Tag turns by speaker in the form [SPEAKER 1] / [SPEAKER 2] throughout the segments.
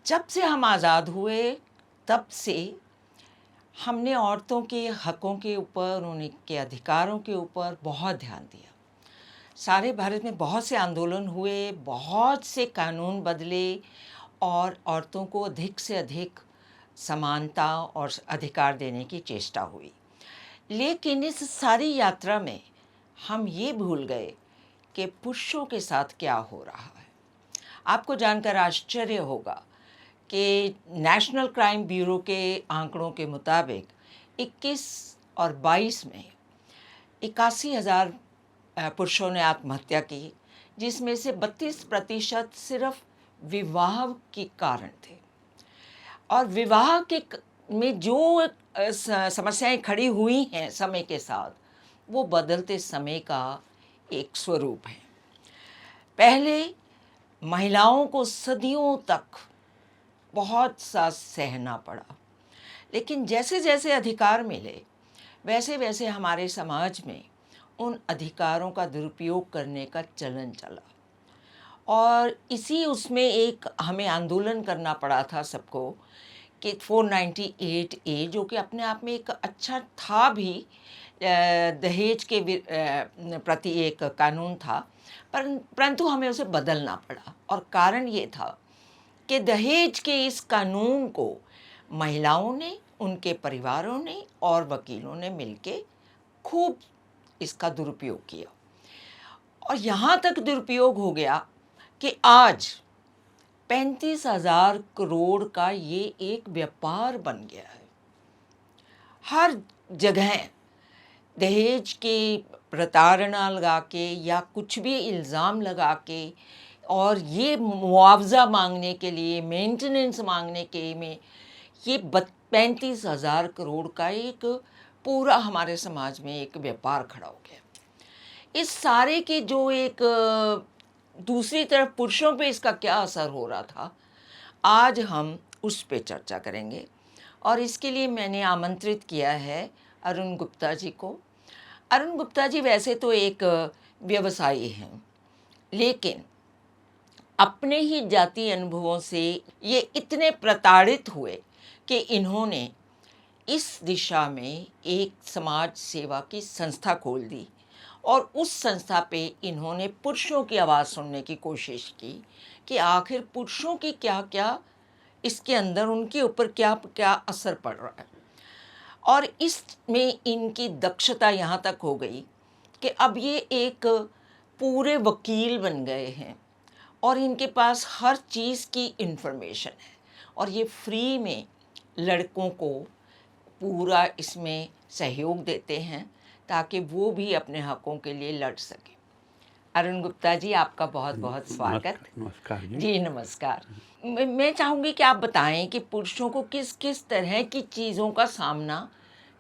[SPEAKER 1] जब से हम आज़ाद हुए तब से हमने औरतों के हकों के ऊपर, उनके अधिकारों के ऊपर बहुत ध्यान दिया। सारे भारत में बहुत से आंदोलन हुए, बहुत से कानून बदले और औरतों को अधिक से अधिक समानता और अधिकार देने की चेष्टा हुई। लेकिन इस सारी यात्रा में हम ये भूल गए कि पुरुषों के साथ क्या हो रहा है। आपको जानकर आश्चर्य होगा कि नेशनल क्राइम ब्यूरो के आंकड़ों के मुताबिक 21 और 22 में 81,000 पुरुषों ने आत्महत्या की, जिसमें से 32% सिर्फ विवाह के कारण थे। और विवाह के में जो समस्याएं खड़ी हुई हैं समय के साथ, वो बदलते समय का एक स्वरूप है। पहले महिलाओं को सदियों तक बहुत सा सहना पड़ा, लेकिन जैसे जैसे अधिकार मिले वैसे वैसे हमारे समाज में उन अधिकारों का दुरुपयोग करने का चलन चला। और इसी उसमें एक हमें आंदोलन करना पड़ा था सबको कि 498A, जो कि अपने आप में एक अच्छा था भी, दहेज के प्रति एक कानून था, परंतु हमें उसे बदलना पड़ा। और कारण ये था कि दहेज के इस कानून को महिलाओं ने, उनके परिवारों ने और वकीलों ने मिलके खूब इसका दुरुपयोग किया। और यहाँ तक दुरुपयोग हो गया कि आज 35,000 करोड़ का ये एक व्यापार बन गया है। हर जगह दहेज के प्रताड़ना लगा के या कुछ भी इल्ज़ाम लगा के और ये मुआवजा मांगने के लिए, मेंटेनेंस मांगने के में ये 35,000 करोड़ का एक पूरा हमारे समाज में एक व्यापार खड़ा हो गया। इस सारे के जो एक दूसरी तरफ पुरुषों पे इसका क्या असर हो रहा था, आज हम उस पे चर्चा करेंगे। और इसके लिए मैंने आमंत्रित किया है अरुण गुप्ता जी को। अरुण गुप्ता जी वैसे तो एक व्यवसायी हैं, लेकिन अपने ही जाति अनुभवों से ये इतने प्रताड़ित हुए कि इन्होंने इस दिशा में एक समाज सेवा की संस्था खोल दी और उस संस्था पे इन्होंने पुरुषों की आवाज़ सुनने की कोशिश की कि आखिर पुरुषों की क्या क्या इसके अंदर, उनके ऊपर क्या क्या असर पड़ रहा है। और इसमें इनकी दक्षता यहाँ तक हो गई कि अब ये एक पूरे वकील बन गए हैं और इनके पास हर चीज़ की इन्फॉर्मेशन है और ये फ्री में लड़कों को पूरा इसमें सहयोग देते हैं ताकि वो भी अपने हकों के लिए लड़ सके। अरुण गुप्ता जी, आपका बहुत बहुत स्वागत।
[SPEAKER 2] नमस्कार
[SPEAKER 1] जी नमस्कार। मैं चाहूँगी कि आप बताएं कि पुरुषों को किस किस तरह की चीज़ों का सामना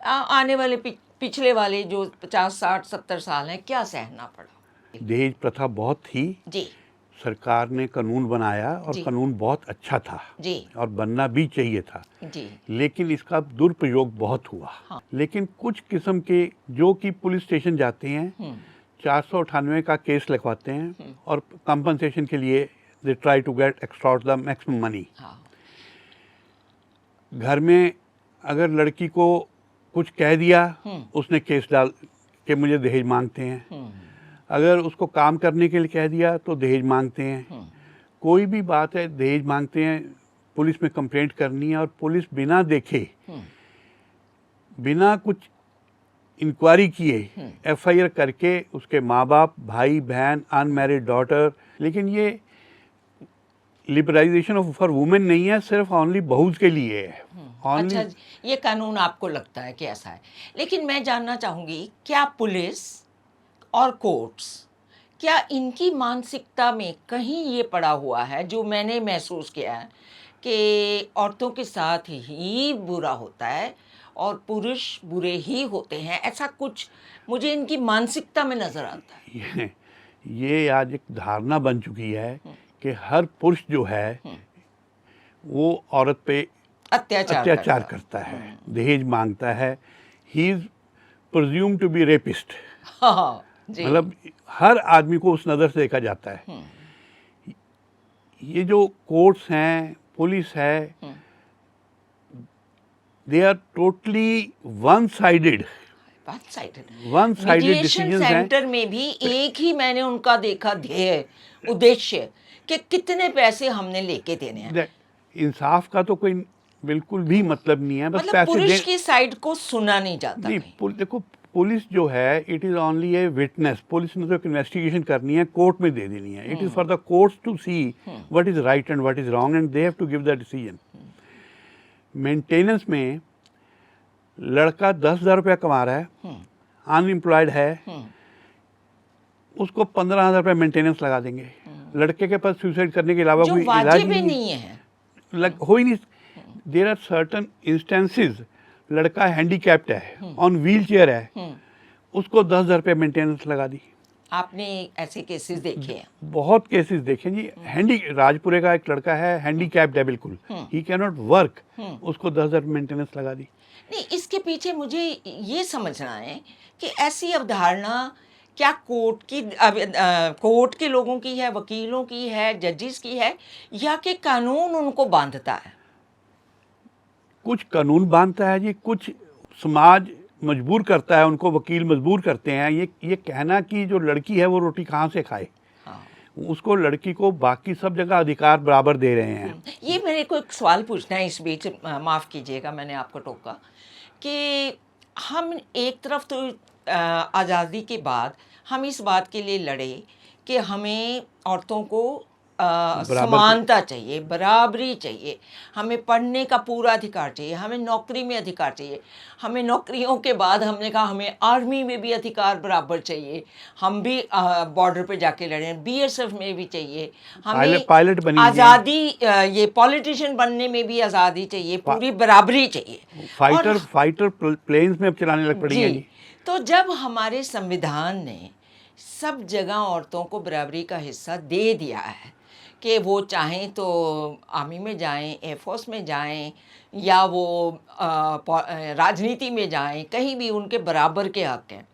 [SPEAKER 1] आने वाले पिछले वाले जो 50, 60, 70 साल हैं क्या सहना पड़ा।
[SPEAKER 2] दहेज प्रथा बहुत थी
[SPEAKER 1] जी।
[SPEAKER 2] सरकार ने कानून बनाया और कानून बहुत अच्छा था
[SPEAKER 1] जी।
[SPEAKER 2] और बनना भी चाहिए था
[SPEAKER 1] जी।
[SPEAKER 2] लेकिन इसका दुरुपयोग बहुत हुआ।
[SPEAKER 1] हाँ।
[SPEAKER 2] लेकिन कुछ किस्म के जो कि पुलिस स्टेशन जाते हैं 498 का केस लिखवाते हैं और कंपनसेशन के लिए they try to get extract the maximum money. घर में अगर लड़की को कुछ कह दिया उसने केस डाल के मुझे दहेज मांगते हैं। अगर उसको काम करने के लिए कह दिया तो दहेज मांगते हैं। कोई भी बात है दहेज मांगते हैं। पुलिस में कंप्लेंट करनी है और पुलिस बिना देखे, बिना कुछ इंक्वायरी किए एफआईआर करके उसके माँ बाप, भाई बहन, अनमैरिड डॉटर। लेकिन ये लिबरलाइजेशन ऑफ फॉर वुमेन नहीं है, सिर्फ ओनली बहूज के लिए है।
[SPEAKER 1] अच्छा, ये कानून आपको लगता है कि ऐसा है। लेकिन मैं जानना चाहूँगी, क्या पुलिस और कोर्ट्स, क्या इनकी मानसिकता में कहीं ये पड़ा हुआ है जो मैंने महसूस किया है कि औरतों के साथ ही बुरा होता है और पुरुष बुरे ही होते हैं, ऐसा कुछ मुझे इनकी मानसिकता में नज़र आता है।
[SPEAKER 2] ये आज एक धारणा बन चुकी है कि हर पुरुष जो है वो औरत पे अत्याचार करता है, दहेज मांगता है। He is presumed to be rapist. मतलब हर आदमी को उस नज़र से देखा जाता है। ये जो कोर्ट्स हैं, पुलिस है, they are totally one sided
[SPEAKER 1] mediation
[SPEAKER 2] decisions हैं।
[SPEAKER 1] सेंटर में भी एक ही मैंने उनका देखा ध्येय, उद्देश्य कि कितने पैसे हमने लेके देने हैं।
[SPEAKER 2] इंसाफ का तो कोई बिल्कुल भी मतलब नहीं है, बस
[SPEAKER 1] मतलब
[SPEAKER 2] पैसे
[SPEAKER 1] पुरुष की साइड को सुना नहीं जाता
[SPEAKER 2] नहीं।
[SPEAKER 1] कहीं।
[SPEAKER 2] देखो, पुलिस जो है it is only a witness. Police ने तो एक इन्वेस्टिगेशन करनी है, कोर्ट में दे देनी है। It is for the courts to see what is right and what is wrong and they have to give the decision. Maintenance में लड़का 10,000 रुपया कमा रहा है, अनएम्प्लॉयड है, उसको 15,000 रुपया मेंटेनेंस लगा देंगे। लड़के के पास सुसाइड करने के अलावा
[SPEAKER 1] जो
[SPEAKER 2] कोई इलाज
[SPEAKER 1] वाजिब
[SPEAKER 2] ही
[SPEAKER 1] नहीं है।
[SPEAKER 2] हो ही नहीं। देयर आर सर्टन इंस्टेंसेस, लड़का हैंडीकैप्ड है, ऑन व्हील चेयर है, उसको 10,000 रुपया मेंटेनेंस लगा दी।
[SPEAKER 1] आपने ऐसे केसेस देखे हैं?
[SPEAKER 2] बहुत केसेस देखे जी। राजपुरे का एक लड़का है, हैंडीकैप्ड है बिल्कुल, ही कैन नॉट वर्क, उसको 10,000 मेंटेनेंस लगा दी।
[SPEAKER 1] नहीं, इसके पीछे मुझे ये समझना है कि ऐसी अवधारणा क्या कोर्ट के लोगों की है, वकीलों की है, जजेस की है, या कि कानून उनको बांधता है?
[SPEAKER 2] कुछ कानून बांधता है जी, कुछ समाज मजबूर करता है, उनको वकील मजबूर करते हैं। ये कहना कि जो लड़की है वो रोटी कहाँ से खाए, उसको, लड़की को बाकी सब जगह अधिकार बराबर दे रहे हैं।
[SPEAKER 1] ये मेरे को एक सवाल पूछना है इस बीच, माफ़ कीजिएगा मैंने आपको टोका, कि हम एक तरफ तो आज़ादी के बाद हम इस बात के लिए लड़े कि हमें औरतों को समानता चाहिए, बराबरी चाहिए, हमें पढ़ने का पूरा अधिकार चाहिए, हमें नौकरी में अधिकार चाहिए, हमें नौकरियों के बाद हमने कहा हमें आर्मी में भी अधिकार बराबर चाहिए, हम भी बॉर्डर पे जाके लड़े, बीएसएफ में भी चाहिए, हमें
[SPEAKER 2] पायलट बनी
[SPEAKER 1] आज़ादी, ये पॉलिटिशियन बनने में भी आज़ादी चाहिए, पूरी बराबरी चाहिए।
[SPEAKER 2] फाइटर प्लेन्स में अब चलाने लग पड़ी है जी।
[SPEAKER 1] तो जब हमारे संविधान ने सब जगह औरतों को बराबरी का हिस्सा दे दिया है कि वो चाहें तो आर्मी में जाएं, एयरफोर्स में जाएं, या वो राजनीति में जाएं, कहीं भी उनके बराबर के हक हैं,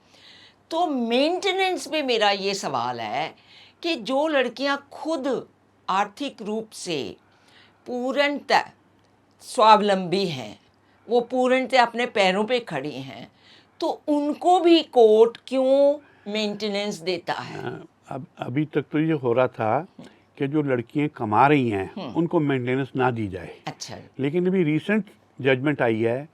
[SPEAKER 1] तो मेंटेनेंस पे मेरा ये सवाल है कि जो लड़कियां खुद आर्थिक रूप से पूर्णतः स्वावलंबी हैं, वो पूर्णतः अपने पैरों पे खड़ी हैं, तो उनको भी कोर्ट क्यों मेंटेनेंस देता है?
[SPEAKER 2] अब अभी तक तो ये हो रहा था कि जो लड़कियां कमा रही हैं उनको मेंटेनेंस ना दी जाए।
[SPEAKER 1] अच्छा।
[SPEAKER 2] लेकिन अभी रिसेंट जजमेंट आई है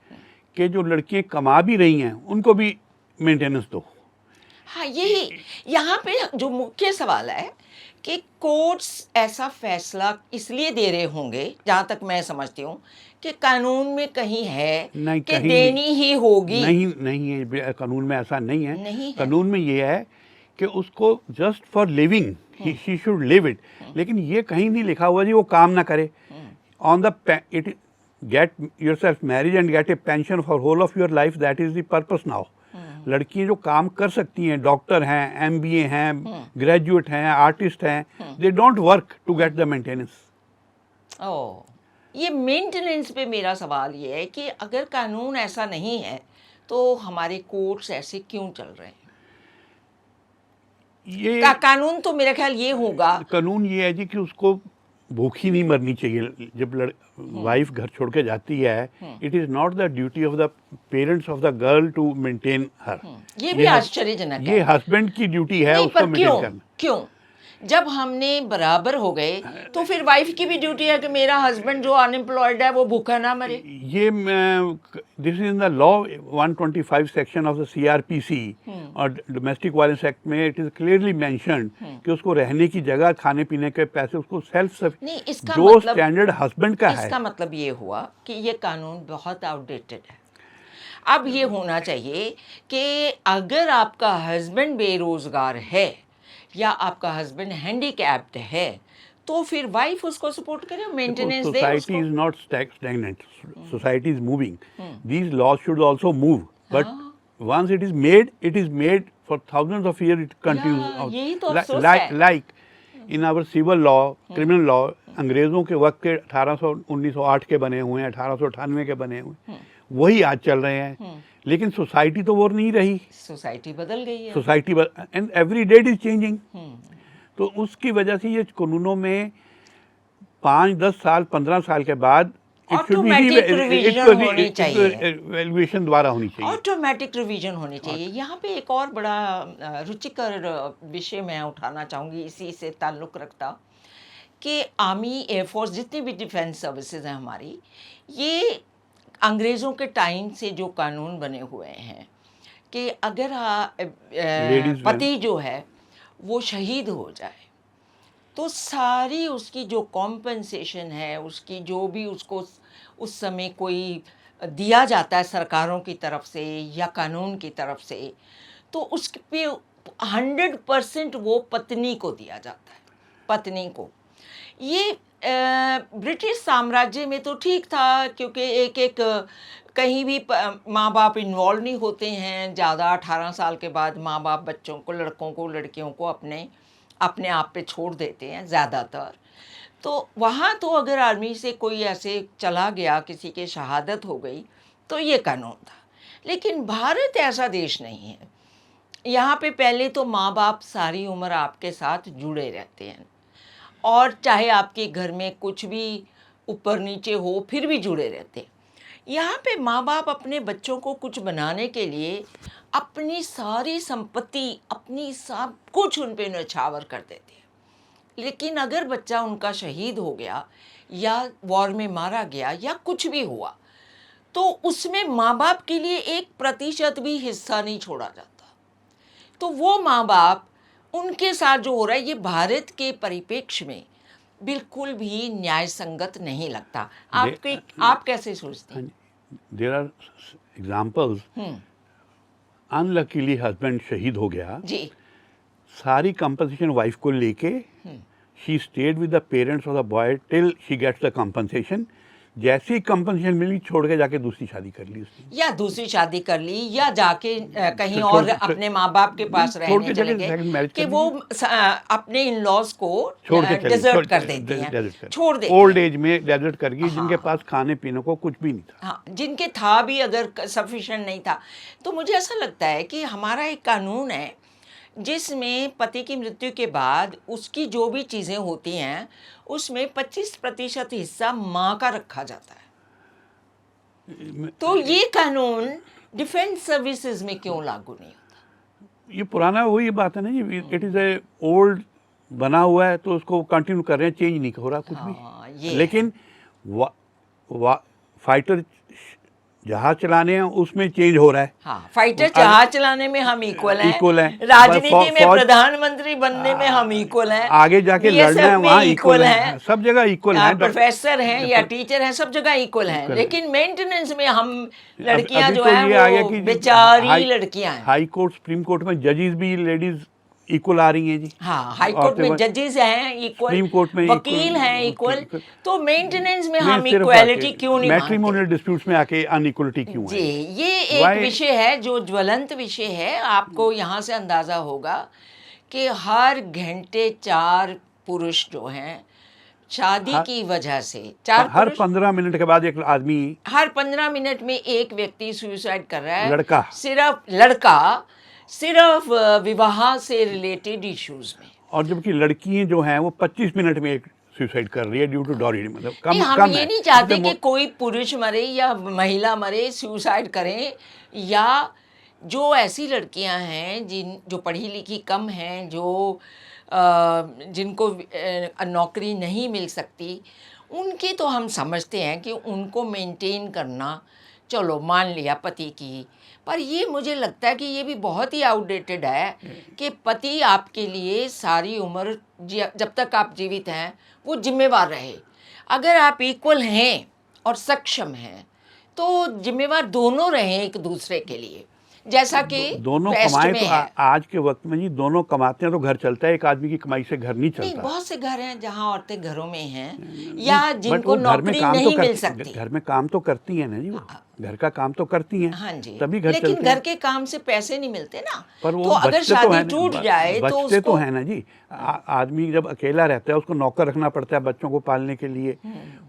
[SPEAKER 2] कि जो लड़कियां कमा भी रही हैं उनको भी मेंटेनेंस दो।
[SPEAKER 1] हाँ, यही यहाँ पे जो मुख्य सवाल है कि कोर्ट्स ऐसा फैसला इसलिए दे रहे होंगे, जहाँ तक मैं समझती हूँ, कि कानून में कहीं है
[SPEAKER 2] नहीं,
[SPEAKER 1] कि देनी ही होगी।
[SPEAKER 2] नहीं है, कानून में ऐसा नहीं है।
[SPEAKER 1] नहीं है।
[SPEAKER 2] कानून में ये है कि उसको just for living he should live it, लेकिन ये कहीं नहीं लिखा हुआ जी वो काम ना करे। On the it get yourself marriage and get a pension for whole of your life, that is the purpose now. लड़कियां जो काम कर सकती हैं, डॉक्टर हैं, एमबीए हैं, ग्रेजुएट हैं, आर्टिस्ट हैं, they don't work to get the maintenance.
[SPEAKER 1] ओह, ये मेंटेनेंस पे मेरा सवाल ये है कि अगर कानून ऐसा नहीं है तो हमारे कोर्ट्स ऐसे क्यों चल रहे हैं?
[SPEAKER 2] ये
[SPEAKER 1] कानून तो मेरा ख्याल ये होगा,
[SPEAKER 2] कानून ये है जी कि उसको भूखी नहीं मरनी चाहिए। जब वाइफ घर छोड़ के जाती है, it is not the duty of the parents of the girl to maintain her.
[SPEAKER 1] ये भी आश्चर्यजनक है।
[SPEAKER 2] ये हस्बैंड की ड्यूटी है उसको मेंटेन करना।
[SPEAKER 1] क्यों? जब हमने बराबर हो गए तो फिर वाइफ की भी ड्यूटी है कि मेरा हस्बैंड जो अनएम्प्लॉयड है वो भूखा ना मरे।
[SPEAKER 2] ये this is in the law 125 section of the CrPC और डोमेस्टिक वायलेंस एक्ट में इट इज क्लियरली मेंशन्ड कि उसको रहने की जगह, खाने पीने के पैसे उसको सेल्फ
[SPEAKER 1] नहीं, इसका
[SPEAKER 2] जो
[SPEAKER 1] मतलब
[SPEAKER 2] स्टैंडर्ड हस्बैंड का है।
[SPEAKER 1] इसका मतलब ये हुआ कि ये कानून बहुत आउटडेटेड है। अब ये होना चाहिए कि अगर आपका हस्बैंड बेरोजगार है या आपका हस्बैंड हैंडीकैप्ड है तो फिर वाइफ उसको सपोर्ट करे, मेंटेनेंस दे।
[SPEAKER 2] Society is not stagnant, society is moving, these laws should also move, but once it is made for thousands of year, it continues. Like in our civil law, criminal law, अंग्रेजों के वक्त के 1908 के बने हुए हैं, 1898 के बने हुए हैं, वही आज चल रहे हैं। लेकिन सोसाइटी तो वो नहीं रही,
[SPEAKER 1] सोसाइटी बदल गई है।
[SPEAKER 2] Society and every day is changing. तो उसकी वजह से ये कानूनों में 5-10 साल 15 साल के बाद
[SPEAKER 1] Automatic revision होनी चाहिए।
[SPEAKER 2] एवल्यूएशन द्वारा होनी चाहिए।
[SPEAKER 1] ऑटोमेटिक रिवीजन होनी चाहिए। यहाँ पे एक और बड़ा रुचिकर विषय मैं उठाना चाहूँगी, इसी से ताल्लुक़ रखता कि आर्मी, एयरफोर्स, जितनी भी डिफेंस सर्विसेज हैं हमारी, ये अंग्रेज़ों के टाइम से जो कानून बने हुए हैं कि अगर पति जो है वो शहीद हो जाए तो सारी उसकी जो कॉम्पेंसेशन है, उसकी जो भी उसको उस समय कोई दिया जाता है सरकारों की तरफ से या कानून की तरफ से, तो उस पे 100% वो पत्नी को दिया जाता है, पत्नी को। ये ब्रिटिश साम्राज्य में तो ठीक था, क्योंकि एक कहीं भी माँ बाप इन्वॉल्व नहीं होते हैं ज़्यादा। 18 साल के बाद माँ बाप बच्चों को, लड़कों को, लड़कियों को अपने आप पे छोड़ देते हैं ज़्यादातर। तो वहाँ तो अगर आर्मी से कोई ऐसे चला गया, किसी की शहादत हो गई, तो ये कानून था। लेकिन भारत ऐसा देश नहीं है। यहाँ पे पहले तो माँ बाप सारी उम्र आपके साथ जुड़े रहते हैं, और चाहे आपके घर में कुछ भी ऊपर नीचे हो फिर भी जुड़े रहते हैं। यहाँ पे माँ बाप अपने बच्चों को कुछ बनाने के लिए अपनी सारी संपत्ति, अपनी सब कुछ उन पे न्यौछावर कर देते हैं। लेकिन अगर बच्चा उनका शहीद हो गया या वॉर में मारा गया या कुछ भी हुआ, तो उसमें माँ बाप के लिए 1% भी हिस्सा नहीं छोड़ा जाता। तो वो माँ बाप, उनके साथ जो हो रहा है, ये भारत के परिप्रेक्ष्य में बिल्कुल भी न्याय संगत नहीं लगता। आप कैसे सोचते हैं?
[SPEAKER 2] There are examples, unluckily husband शहीद हो गया
[SPEAKER 1] जी,
[SPEAKER 2] सारी कंपनसेशन वाइफ को लेके she stayed with the parents of the boy till she gets the compensation. जैसे ही कंपनसेशन मिली, छोड़ के जाके दूसरी शादी कर ली उसने,
[SPEAKER 1] या दूसरी शादी कर ली, या जाके कहीं और अपने माँ बाप के पास रहने चले गए कि वो अपने इन लॉज को डेजर्ट कर देती हैं, छोड़ देती हैं।
[SPEAKER 2] ओल्ड एज में डेजर्ट कर गई, जिनके पास खाने पीने को कुछ भी नहीं था।
[SPEAKER 1] हाँ, जिनके था भी अगर सफिशिएंट नहीं था। तो मुझे ऐसा लगता है कि हमारा एक कानून है जिसमें पति की मृत्यु के बाद उसकी जो भी चीज़ें होती हैं उसमें 25% हिस्सा माँ का रखा जाता है। तो ये कानून डिफेंस सर्विसेज में क्यों लागू नहीं होता?
[SPEAKER 2] ये पुराना वही बात है ना जी, इट इज़ ए ओल्ड बना हुआ है, तो उसको कंटिन्यू कर रहे हैं, चेंज नहीं हो रहा कुछ भी। लेकिन फाइटर जहाज चलाने हैं उसमें चेंज हो रहा है।
[SPEAKER 1] हाँ, फाइटर जहाज चलाने में हम इक्वल हैं, राजनीति में प्रधानमंत्री बनने में हम इक्वल हैं,
[SPEAKER 2] आगे जाके लड़ना है वहाँ इक्वल है, सब जगह इक्वल है,
[SPEAKER 1] प्रोफेसर हैं या टीचर हैं, सब जगह इक्वल हैं। लेकिन मेंटेनेंस में हम लड़कियां जो है वो बेचारी लड़कियां हैं।
[SPEAKER 2] हाई कोर्ट, सुप्रीम कोर्ट में जजेस भी लेडीज इक्वल आ रही हैं जी।
[SPEAKER 1] हाँ, हाई कोर्ट में जजेस हैं इक्वल,
[SPEAKER 2] सुप्रीम कोर्ट में
[SPEAKER 1] वकील हैं इक्वल। तो मेंटेनेंस में हम इक्वालिटी क्यों नहीं मानते?
[SPEAKER 2] मैट्रिमोनियल डिस्प्यूट्स में आके अनइक्वलिटी क्यों है?
[SPEAKER 1] जी, ये एक विषय है जो ज्वलंत विषय है। आपको यहाँ से अंदाजा होगा कि हर घंटे 4 पुरुष जो हैं शादी की वजह से,
[SPEAKER 2] हर 15 मिनट के बाद एक आदमी,
[SPEAKER 1] हर 15 मिनट में एक व्यक्ति सुसाइड कर रहा है।
[SPEAKER 2] लड़का
[SPEAKER 1] सिर्फ विवाह से रिलेटेड इश्यूज में।
[SPEAKER 2] और जबकि लड़कियां जो हैं वो 25 मिनट में एक सुसाइड कर रही है ड्यू टू डॉरी। मतलब कम
[SPEAKER 1] हम ये नहीं चाहते कि कोई पुरुष मरे या महिला मरे, सुसाइड करें। या जो ऐसी लड़कियां हैं जो पढ़ी लिखी कम हैं, जो जिनको नौकरी नहीं मिल सकती, उनकी तो हम समझते हैं कि उनको मेंटेन करना, चलो मान लिया पति की। पर ये मुझे लगता है कि ये भी बहुत ही आउटडेटेड है कि पति आपके लिए सारी उम्र, जब तक आप जीवित हैं, वो जिम्मेवार रहे। अगर आप इक्वल हैं और सक्षम हैं तो जिम्मेवार दोनों रहें एक दूसरे के लिए, जैसा कि
[SPEAKER 2] दोनों कमाएं। तो आज के वक्त में जी दोनों कमाते हैं तो घर चलता है, एक आदमी की कमाई से घर नहीं चलता।
[SPEAKER 1] बहुत से घर हैं जहां औरतें घरों में हैं या जिनको नौकरी नहीं मिल सकती।
[SPEAKER 2] घर में काम तो करती हैं ना जी, घर का काम तो करती हैं।
[SPEAKER 1] हाँ जी,
[SPEAKER 2] तभी घर
[SPEAKER 1] लेकिन
[SPEAKER 2] चलते
[SPEAKER 1] घर के काम से पैसे नहीं मिलते ना।
[SPEAKER 2] पर वो
[SPEAKER 1] तो अगर शादी टूट जाए तो
[SPEAKER 2] बचते तो है ना जी। आदमी जब अकेला रहता है उसको नौकर रखना पड़ता है बच्चों को पालने के लिए,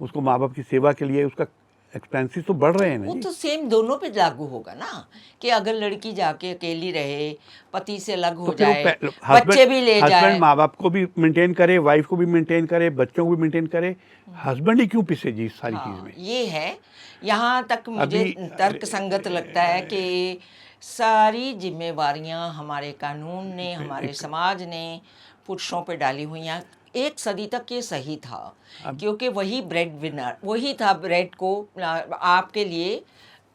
[SPEAKER 2] उसको माँ बाप की सेवा के लिए, उसका एक्सपेंसेस तो बढ़ रहे हैं ना
[SPEAKER 1] वो
[SPEAKER 2] जी।
[SPEAKER 1] तो सेम दोनों पे लागू होगा ना, कि अगर लड़की जाके अकेली रहे, पति से अलग हो
[SPEAKER 2] तो फिर
[SPEAKER 1] जाए,
[SPEAKER 2] वो
[SPEAKER 1] बच्चे भी ले जाए।
[SPEAKER 2] हस्बैंड माँ बाप को भी मेंटेन करे, वाइफ को भी मेंटेन करे, बच्चों को भी मेंटेन करे, हस्बैंड ही क्यों पिसे जी इस सारी चीज
[SPEAKER 1] हाँ,
[SPEAKER 2] में।
[SPEAKER 1] ये है। यहाँ तक मुझे
[SPEAKER 2] अभी
[SPEAKER 1] तर्क संगत लगता है कि सारी जिम्मेवारियां हमारे कानून ने, हमारे समाज ने पुरुषों पे डाली हुई हैं। एक सदी तक ये सही था, क्योंकि वही ब्रेड विनर, वही था ब्रेड को आपके लिए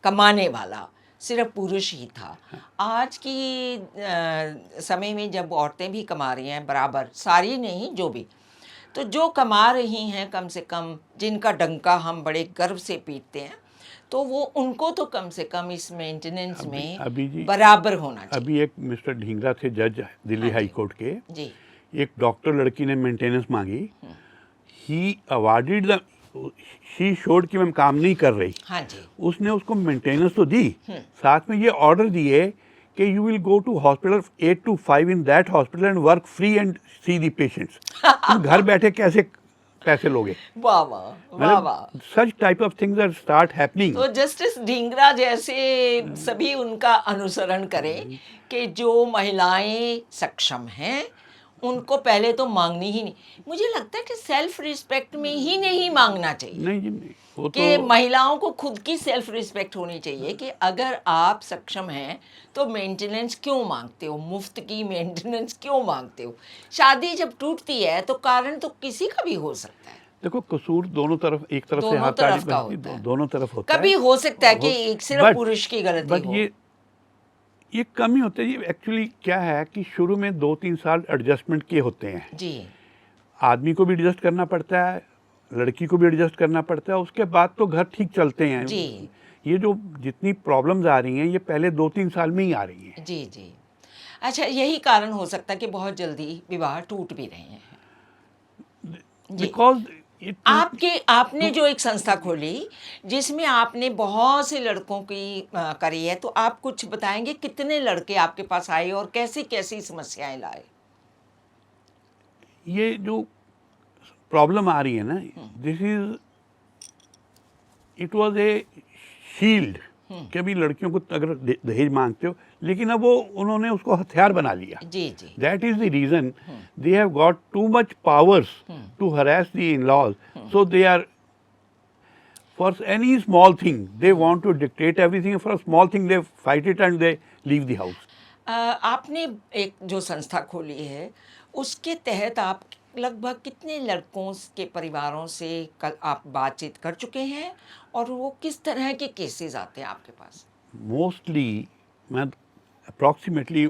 [SPEAKER 1] कमाने वाला, सिर्फ पुरुष ही था। आज की समय में जब औरतें भी कमा रही हैं बराबर, सारी नहीं जो भी, तो जो कमा रही हैं कम से कम, जिनका डंका हम बड़े गर्व से पीटते हैं, तो वो उनको तो कम से कम इस मेंटेनेंस में
[SPEAKER 2] अभी जी
[SPEAKER 1] बराबर होना चाहिए।
[SPEAKER 2] अभी एक मिस्टर ढींगरा थे जज दिल्ली हाई कोर्ट के,
[SPEAKER 1] जी
[SPEAKER 2] एक डॉक्टर लड़की ने मेंटेनेंस मांगी, ही अवार्डेड द, शी शोड कि मैं काम नहीं कर रही,
[SPEAKER 1] हाँ जी,
[SPEAKER 2] उसने उसको मेंटेनेंस तो दी, साथ में ये ऑर्डर दिए कि you will go to hospital 8 to 5 in that hospital and work free and see the patients. तुम घर बैठे कैसे पैसे लोगे?
[SPEAKER 1] वाह वाह वाह वाह।
[SPEAKER 2] Such type of things are start happening.
[SPEAKER 1] तो जस्टिस ढींगरा जैसे सभी उनका अनुसरण करें कि जो महिलाएं सक्षम हैं उनको पहले तो मांगनी ही नहीं। मुझे लगता है कि सेल्फ रिस्पेक्ट में ही नहीं मांगना चाहिए,
[SPEAKER 2] नहीं जी नहीं, वो
[SPEAKER 1] कि
[SPEAKER 2] तो
[SPEAKER 1] महिलाओं को खुद की सेल्फ रिस्पेक्ट होनी चाहिए कि अगर आप सक्षम हैं तो मेंटेनेंस क्यों मांगते हो, मुफ्त की मेंटेनेंस क्यों मांगते हो। शादी जब टूटती है तो कारण तो किसी का भी हो सकता है,
[SPEAKER 2] देखो कसूर दोनों तरफ, एक तरफ से
[SPEAKER 1] दोनों
[SPEAKER 2] हाथ
[SPEAKER 1] तरफ का
[SPEAKER 2] ताली
[SPEAKER 1] होता है।
[SPEAKER 2] दोनों तरफ होता है।
[SPEAKER 1] कभी हो सकता है कि एक सिर्फ
[SPEAKER 2] But-
[SPEAKER 1] पुरुष की गलती
[SPEAKER 2] बट
[SPEAKER 1] हो।
[SPEAKER 2] ये कमी होता है। ये एक्चुअली क्या है कि शुरू में 2-3 साल एडजस्टमेंट के होते हैं,
[SPEAKER 1] जी
[SPEAKER 2] आदमी को भी एडजस्ट करना पड़ता है, लड़की को भी एडजस्ट करना पड़ता है, उसके बाद तो घर ठीक चलते हैं
[SPEAKER 1] जी
[SPEAKER 2] ये जो जितनी प्रॉब्लम्स आ रही हैं ये पहले 2-3 साल में ही आ रही हैं।
[SPEAKER 1] जी जी। अच्छा, यही कारण हो सकता है कि बहुत जल्दी विवाह टूट भी रहे हैं जी।
[SPEAKER 2] बिकॉज
[SPEAKER 1] आपने जो एक संस्था खोली जिसमें आपने बहुत से लड़कों की करी है, तो आप कुछ बताएंगे कितने लड़के आपके पास आए और कैसी कैसी समस्याएं लाए?
[SPEAKER 2] ये जो प्रॉब्लम आ रही है ना, this is it was a shield कि अभी लड़कियों को अगर दहेज मांगते हो, लेकिन अब वो उन्होंने उसको हथियार बना लिया।
[SPEAKER 1] जी जी
[SPEAKER 2] That is the reason they have got too much powers to harass the in-laws. So they are, for any small thing, they want to dictate everything. For a small thing, they fight it and they leave the house.
[SPEAKER 1] आपने एक जो संस्था खोली है उसके तहत आप लगभग कितने लड़कों के परिवारों से आप बातचीत कर चुके हैं और वो किस तरह के केसेस आते हैं आपके पास?
[SPEAKER 2] Mostly, मैं approximately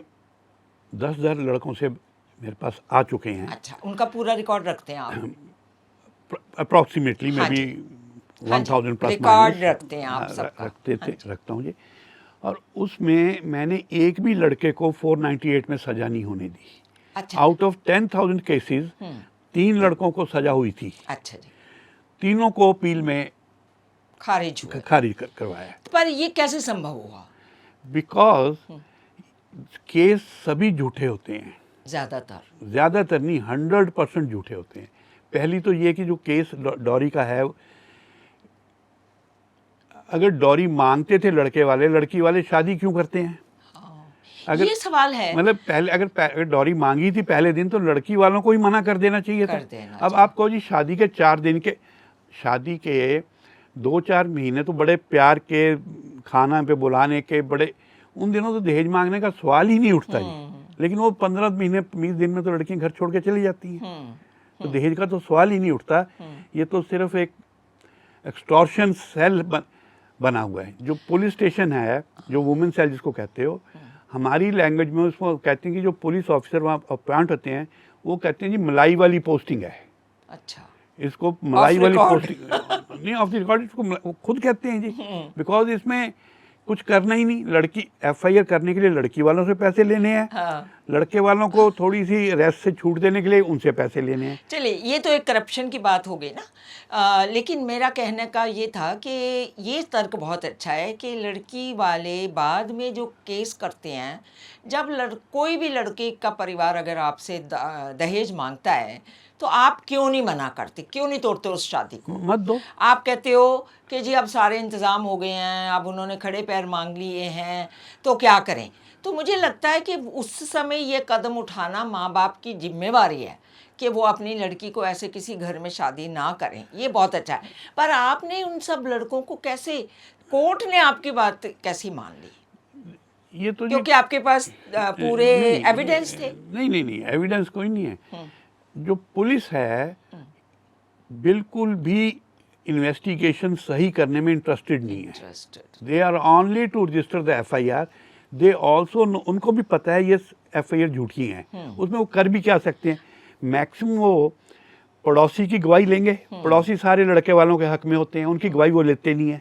[SPEAKER 2] 10,000 लड़कों से मेरे पास आ चुके हैं।
[SPEAKER 1] अच्छा, उनका पूरा रिकॉर्ड रखते हैं आप?
[SPEAKER 2] Approximately,
[SPEAKER 1] हाँ
[SPEAKER 2] maybe
[SPEAKER 1] जी,
[SPEAKER 2] 1,000 plus
[SPEAKER 1] रिकॉर्ड
[SPEAKER 2] minus
[SPEAKER 1] रखते हैं आप सबका?
[SPEAKER 2] रखता हूँ जी। और उसमें मैंने एक भी लड़के को 498 में सजा नहीं होने दी।
[SPEAKER 1] अच्छा
[SPEAKER 2] आउट ऑफ 10,000 केसेस 3 लड़कों को सजा हुई थी,
[SPEAKER 1] अच्छा जी,
[SPEAKER 2] तीनों को अपील में
[SPEAKER 1] खारिज हुआ।
[SPEAKER 2] खारिज करवाया।
[SPEAKER 1] पर ये कैसे संभव हुआ?
[SPEAKER 2] बिकॉज केस सभी झूठे होते हैं, ज़्यादातर नहीं, 100% झूठे होते हैं। पहली तो ये कि जो केस डॉरी का है, अगर डॉरी मांगते थे लड़की वाले शादी क्यों करते हैं? अगर
[SPEAKER 1] ये सवाल है।
[SPEAKER 2] मतलब पहले अगर डॉरी मांगी थी पहले दिन तो लड़की वालों को ही मना कर देना चाहिए था। अब आप कहो जी शादी के 4 दिन के, शादी के 2-4 महीने तो बड़े प्यार के, खाना पे बुलाने के, बड़े, उन दिनों तो दहेज मांगने का सवाल ही नहीं उठता जी। लेकिन वो 15 महीने 20 दिन में तो लड़कियां घर छोड़ के चली जाती हैं, तो दहेज का तो सवाल ही नहीं उठता। ये तो सिर्फ एक एक्सटॉर्शन सेल बना हुआ है। जो पुलिस स्टेशन है, जो वुमेन सेल जिसको कहते हो, हमारी लैंग्वेज में उसको कहते हैं कि जो पुलिस ऑफिसर वहाँ अपॉइंट होते हैं वो कहते हैं जी मलाई वाली पोस्टिंग है।
[SPEAKER 1] अच्छा,
[SPEAKER 2] इसको मलाई वाली पोस्टिंग नहीं, ऑफ द रिकॉर्ड इसको खुद कहते हैं जी। बिकॉज इसमें कुछ करना ही नहीं, लड़की FIR करने के लिए लड़की वालों से पैसे लेने हैं, लड़के वालों को थोड़ी सी रेस्ट से छूट देने के लिए उनसे पैसे लेने हैं।
[SPEAKER 1] चलिए, ये तो एक करप्शन की बात हो गई ना। लेकिन मेरा कहने का ये था कि ये तर्क बहुत अच्छा है कि लड़की वाले बाद में जो केस करते हैं, जब कोई भी लड़के का परिवार अगर आपसे दहेज मांगता है तो आप क्यों नहीं मना करते, क्यों नहीं तोड़ते उस शादी को?
[SPEAKER 2] मत दो।
[SPEAKER 1] आप कहते हो कि जी अब सारे इंतज़ाम हो गए हैं, अब उन्होंने खड़े पैर मांग लिए हैं तो क्या करें। तो मुझे लगता है कि उस समय ये कदम उठाना माँ बाप की जिम्मेवारी है कि वो अपनी लड़की को ऐसे किसी घर में शादी ना करें, ये बहुत अच्छा है। पर आपने उन सब लड़कों को कैसे, कोर्ट ने आपकी बात कैसी मान ली?
[SPEAKER 2] ये तो
[SPEAKER 1] क्योंकि आपके पास पूरे एविडेंस थे।
[SPEAKER 2] नहीं, एविडेंस कोई नहीं है। जो पुलिस है बिल्कुल भी इन्वेस्टिगेशन सही करने में इंटरेस्टेड नहीं है। They are only to register the FIR। They also, उनको भी पता है ये FIR झूठी हैं, उसमें वो कर भी क्या सकते हैं। मैक्सिमम वो पड़ोसी की गवाही लेंगे, पड़ोसी सारे लड़के वालों के हक में होते हैं, उनकी गवाही वो लेते नहीं है।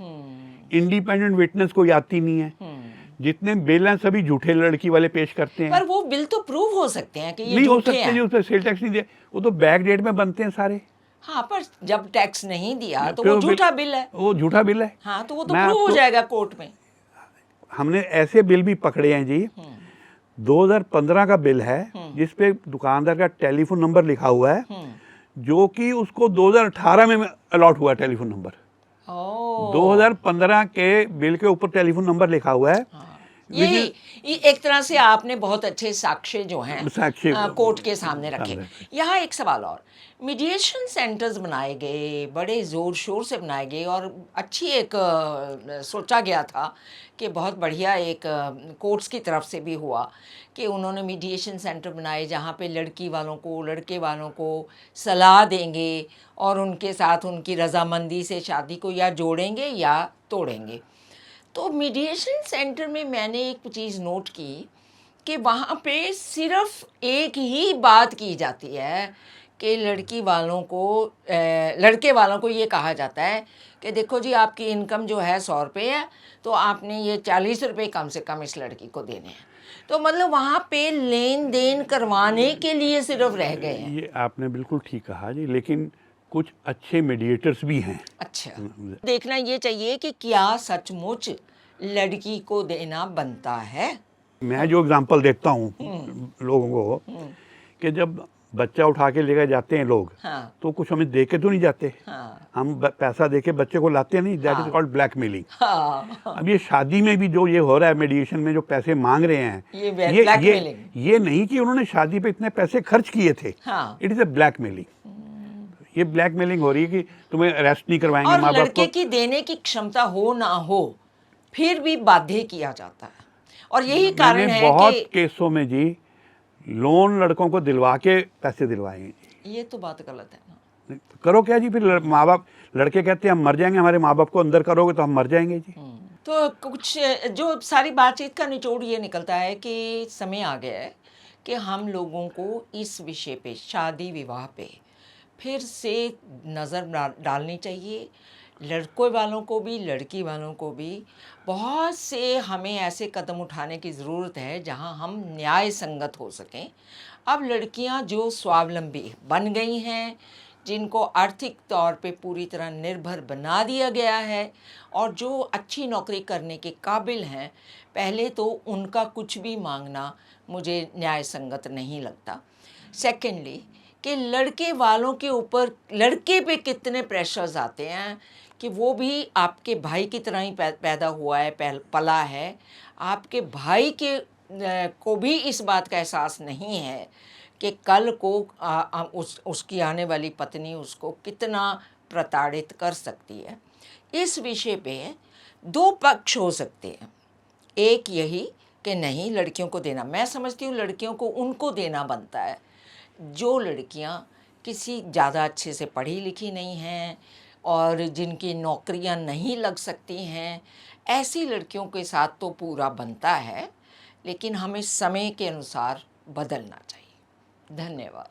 [SPEAKER 2] इंडिपेंडेंट विटनेस कोई आती नहीं है। जितने बिल हैं सभी झूठे लड़की वाले पेश करते हैं।
[SPEAKER 1] पर वो बिल तो प्रूव हो सकते हैं कि ये
[SPEAKER 2] नहीं हो
[SPEAKER 1] झूठे
[SPEAKER 2] सकते
[SPEAKER 1] हैं।
[SPEAKER 2] जी, उस पर सेल टैक्स नहीं दिया, वो तो बैक डेट में बनते हैं सारे।
[SPEAKER 1] हाँ, पर जब टैक्स नहीं दिया तो
[SPEAKER 2] फिर
[SPEAKER 1] वो झूठा बिल है।
[SPEAKER 2] वो झूठा बिल है।
[SPEAKER 1] हाँ, तो वो तो
[SPEAKER 2] मैं
[SPEAKER 1] प्रूव हो
[SPEAKER 2] आपको-
[SPEAKER 1] जाएगा कोर्ट में।
[SPEAKER 2] हमने ऐसे बिल भी पकड़े हैं जी। 2015 का बिल है जिसपे दुकानदार का टेलीफोन नंबर लिखा हुआ है, जो कि उसको 2018 में अलॉट हुआ टेलीफोन नंबर। 2015 के बिल के ऊपर टेलीफोन नंबर लिखा हुआ है।
[SPEAKER 1] ये एक तरह से आपने बहुत अच्छे साक्ष्य जो हैं कोर्ट के सामने रखे। यहाँ एक सवाल और, मीडिएशन सेंटर्स बनाए गए, बड़े ज़ोर शोर से बनाए गए और अच्छी एक सोचा गया था कि बहुत बढ़िया एक कोर्ट्स की तरफ से भी हुआ कि उन्होंने मीडिएशन सेंटर बनाए जहाँ पे लड़की वालों को, लड़के वालों को सलाह देंगे और उनके साथ उनकी रजामंदी से शादी को या जोड़ेंगे या तोड़ेंगे। तो मीडिएशन सेंटर में मैंने एक चीज़ नोट की कि वहाँ पे सिर्फ एक ही बात की जाती है कि लड़के वालों को ये कहा जाता है कि देखो जी आपकी इनकम जो है 100 रुपये है, तो आपने ये 40 रुपये कम से कम इस लड़की को देने हैं। तो मतलब वहाँ पे लेन देन करवाने के लिए सिर्फ रह गए हैं।
[SPEAKER 2] ये आपने बिल्कुल ठीक कहा जी, लेकिन कुछ अच्छे मीडिएटर्स भी हैं।
[SPEAKER 1] अच्छा, देखना ये चाहिए कि क्या सचमुच लड़की को देना बनता है।
[SPEAKER 2] मैं जो एग्जांपल देखता हूँ लोगों को कि जब बच्चा उठा के लेकर जाते हैं लोग,
[SPEAKER 1] हाँ,
[SPEAKER 2] तो कुछ हमें दे के तो नहीं जाते।
[SPEAKER 1] हाँ,
[SPEAKER 2] हम पैसा दे के बच्चे को लाते नहीं। That is called blackmailing.
[SPEAKER 1] हाँ,
[SPEAKER 2] अब ये शादी में भी जो ये हो रहा है, मीडिएशन में जो पैसे मांग रहे हैं,
[SPEAKER 1] ये ब्लैकमेलिंग।
[SPEAKER 2] ये नहीं कि उन्होंने शादी पे इतने पैसे खर्च किए थे।
[SPEAKER 1] हाँ।
[SPEAKER 2] It is a blackmailing. ये ब्लैकमेलिंग हो रही है कि तुम्हें अरेस्ट नहीं करवाएंगे
[SPEAKER 1] और
[SPEAKER 2] माँ बाप
[SPEAKER 1] लड़के
[SPEAKER 2] को।
[SPEAKER 1] की देने की क्षमता हो ना हो फिर भी बाध्य किया जाता है, और यही कारण
[SPEAKER 2] मैंने
[SPEAKER 1] है
[SPEAKER 2] बहुत
[SPEAKER 1] कि
[SPEAKER 2] केसों में जी लोन लड़कों को दिलवा के पैसे दिलवाए हैं।
[SPEAKER 1] ये तो बात गलत है ना।
[SPEAKER 2] करो क्या जी, फिर माँ बाप, लड़के कहते हैं हम मर जाएंगे, हमारे माँ बाप को अंदर करोगे तो हम मर जाएंगे जी।
[SPEAKER 1] तो कुछ जो सारी बातचीत का निचोड़ ये निकलता है कि समय आ गया है कि हम लोगों को इस विषय पे, शादी विवाह पे फिर से नज़र डालनी चाहिए। लड़कों वालों को भी, लड़की वालों को भी बहुत से हमें ऐसे कदम उठाने की ज़रूरत है जहां हम न्याय संगत हो सकें। अब लड़कियां जो स्वावलंबी बन गई हैं, जिनको आर्थिक तौर पे पूरी तरह निर्भर बना दिया गया है और जो अच्छी नौकरी करने के काबिल हैं, पहले तो उनका कुछ भी मांगना मुझे न्याय संगत नहीं लगता। सेकेंडली कि लड़के वालों के ऊपर लड़के पे कितने प्रेशर्स आते हैं कि वो भी आपके भाई की तरह ही पैदा हुआ है, पला है। आपके भाई को भी इस बात का एहसास नहीं है कि कल को उसकी आने वाली पत्नी उसको कितना प्रताड़ित कर सकती है। इस विषय पे दो पक्ष हो सकते हैं। एक यही कि नहीं, लड़कियों को देना, मैं समझती हूँ लड़कियों को उनको देना बनता है जो लड़कियाँ किसी ज़्यादा अच्छे से पढ़ी लिखी नहीं हैं और जिनकी नौकरियां नहीं लग सकती हैं। ऐसी लड़कियों के साथ तो पूरा बनता है, लेकिन हमें समय के अनुसार बदलना चाहिए। धन्यवाद।